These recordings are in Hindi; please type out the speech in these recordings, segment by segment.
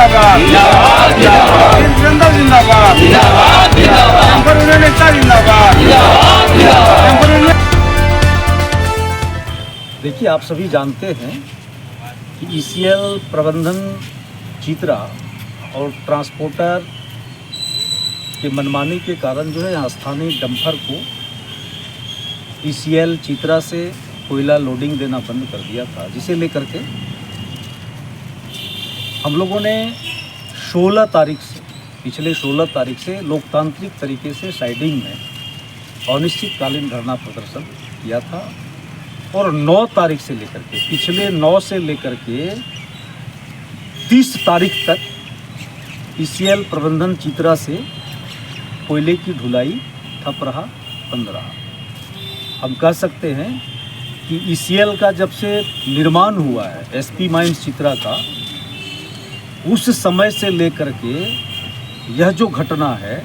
जिंदाबाद, जिंदाबाद, जिंदाबाद, डंपर यूनियन एकता जिंदाबाद। देखिए, आप सभी जानते हैं कि ईसीएल प्रबंधन चित्रा और ट्रांसपोर्टर के मनमानी के कारण जो है यहाँ स्थानीय डंपर को ईसीएल चित्रा से कोयला लोडिंग देना बंद कर दिया था, जिसे लेकर के हम लोगों ने 16 तारीख से पिछले 16 तारीख से लोकतांत्रिक तरीके से साइडिंग में अनिश्चितकालीन धरना प्रदर्शन किया था और 9 तारीख से लेकर के पिछले 9 से लेकर के 30 तारीख तक ईसीएल प्रबंधन चित्रा से कोयले की ढुलाई ठप रहा, बंद रहा। हम कह सकते हैं कि ईसीएल का जब से निर्माण हुआ है एसपी माइंस चित्रा का, उस समय से लेकर के यह जो घटना है,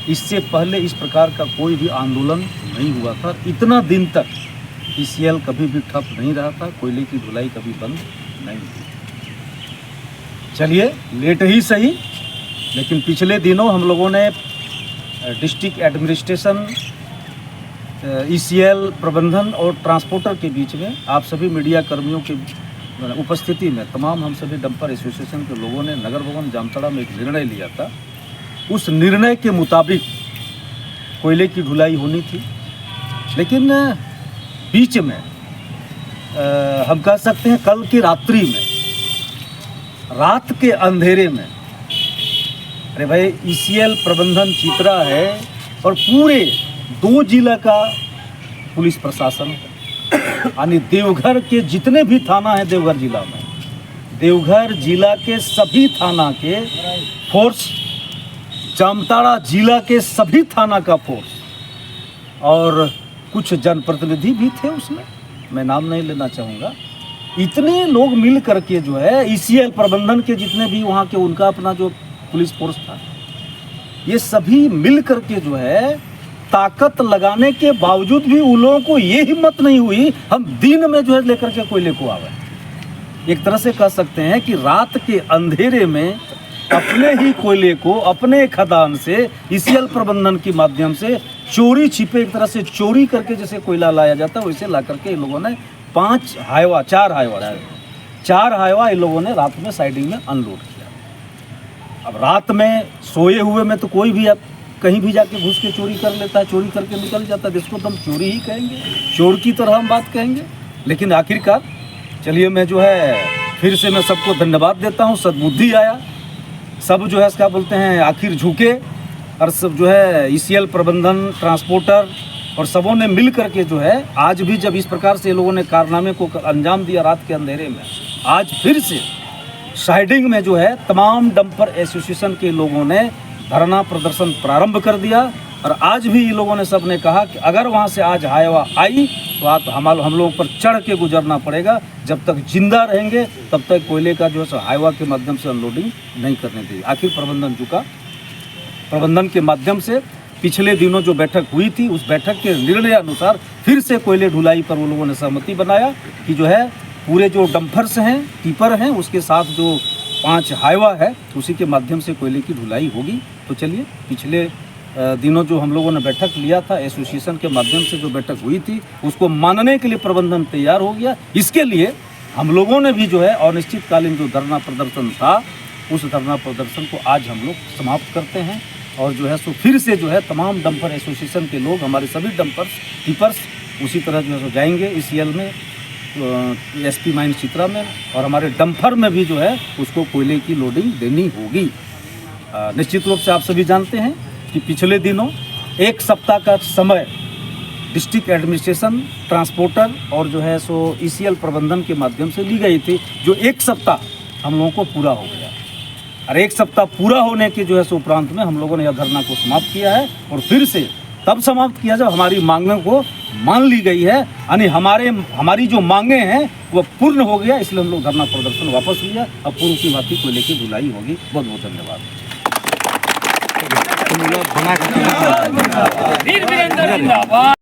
इससे पहले इस प्रकार का कोई भी आंदोलन नहीं हुआ था। इतना दिन तक ईसीएल कभी भी ठप नहीं रहा था, कोयले की ढुलाई कभी बंद नहीं हुई। चलिए, लेट ही सही, लेकिन पिछले दिनों हम लोगों ने डिस्ट्रिक्ट एडमिनिस्ट्रेशन, ईसीएल प्रबंधन और ट्रांसपोर्टर के बीच में आप सभी मीडिया कर्मियों के उपस्थिति में तमाम हम सभी डंपर एसोसिएशन के लोगों ने नगर भवन जामताड़ा में एक निर्णय लिया था। उस निर्णय के मुताबिक कोयले की ढुलाई होनी थी, लेकिन बीच में हम कह सकते हैं कल की रात्रि में, रात के अंधेरे में, अरे भाई ईसीएल प्रबंधन चित्रा है और पूरे 2 जिला का पुलिस प्रशासन, यानी देवघर के जितने भी थाना है देवघर जिला में, देवघर जिला के सभी थाना के फोर्स, जामताड़ा जिला के सभी थाना का फोर्स और कुछ जनप्रतिनिधि भी थे उसमें, मैं नाम नहीं लेना चाहूँगा। इतने लोग मिल करके जो है ईसीएल प्रबंधन के जितने भी वहाँ के उनका अपना जो पुलिस फोर्स था, ये सभी मिल करके जो है ताकत लगाने के बावजूद भी उन लोगों को ये हिम्मत नहीं हुई हम दिन में जो है लेकर के कोयले को आवे। एक तरह से कह सकते हैं कि रात के अंधेरे में अपने ही कोयले को अपने खदान से ईसीएल प्रबंधन के माध्यम से चोरी छिपे, एक तरह से चोरी करके जैसे कोयला लाया जाता है वैसे ला करके इन लोगों ने 4 हाईवा इन लोगों ने रात में साइडिंग में अनलोड किया। अब रात में सोए हुए में तो कोई भी अब कहीं भी जाके घुस के चोरी कर लेता है, चोरी करके निकल जाता है, जिसको तो हम चोरी ही कहेंगे, चोर की तरह हम बात कहेंगे। लेकिन आखिरकार चलिए, मैं जो है फिर से मैं सबको धन्यवाद देता हूँ, सद्बुद्धि आया, सब जो है क्या बोलते हैं आखिर झुके और सब जो है ईसीएल प्रबंधन, ट्रांसपोर्टर और सबों ने मिल करके जो है आज भी जब इस प्रकार से लोगों ने कारनामे को अंजाम दिया रात के अंधेरे में, आज फिर से साइडिंग में जो है तमाम डंपर एसोसिएशन के लोगों ने धरना प्रदर्शन प्रारंभ कर दिया। और आज भी ये लोगों ने सब ने कहा कि अगर वहाँ से आज हाईवा आई तो आप हम लोगों पर चढ़ के गुजरना पड़ेगा, जब तक जिंदा रहेंगे तब तक कोयले का जो है हाईवा के माध्यम से अनलोडिंग नहीं करने देगी। आखिर प्रबंधन झुका, प्रबंधन के माध्यम से पिछले दिनों जो बैठक हुई थी उस बैठक के निर्णय अनुसार फिर से कोयले ढुलाई पर वो लोगों ने सहमति बनाया कि जो है पूरे जो डंपर्स हैं, टिपर हैं, उसके साथ जो 5 हाईवा है उसी के माध्यम से कोयले की ढुलाई होगी। तो चलिए, पिछले दिनों जो हम लोगों ने बैठक लिया था एसोसिएशन के माध्यम से जो बैठक हुई थी उसको मानने के लिए प्रबंधन तैयार हो गया। इसके लिए हम लोगों ने भी जो है अनिश्चितकालीन जो धरना प्रदर्शन था उस धरना प्रदर्शन को आज हम लोग समाप्त करते हैं और जो है सो फिर से जो है तमाम डंपर एसोसिएशन के लोग, हमारे सभी डंपर्स, टिपर्स उसी तरह जो है सो जाएंगे ईसीएल में, एसपी माइंस चित्रा में, और हमारे डंपर में भी जो है उसको कोयले की लोडिंग देनी होगी। निश्चित रूप से आप सभी जानते हैं कि पिछले दिनों 1 सप्ताह का समय डिस्ट्रिक्ट एडमिनिस्ट्रेशन, ट्रांसपोर्टर और जो है सो ईसीएल प्रबंधन के माध्यम से ली गई थी, जो 1 सप्ताह हम लोगों को पूरा हो गया। और 1 सप्ताह पूरा होने के जो है सो उपरांत में हम लोगों ने यह धरना को समाप्त किया है और फिर से तब समाप्त किया जब हमारी मांगों को मान ली गई है, यानी हमारी जो मांगे हैं वो पूर्ण हो गया, इसलिए हम लोग धरना प्रदर्शन वापस लिया। अब पूर्व की भांति कोयले की ढुलाई होगी। बहुत बहुत धन्यवाद।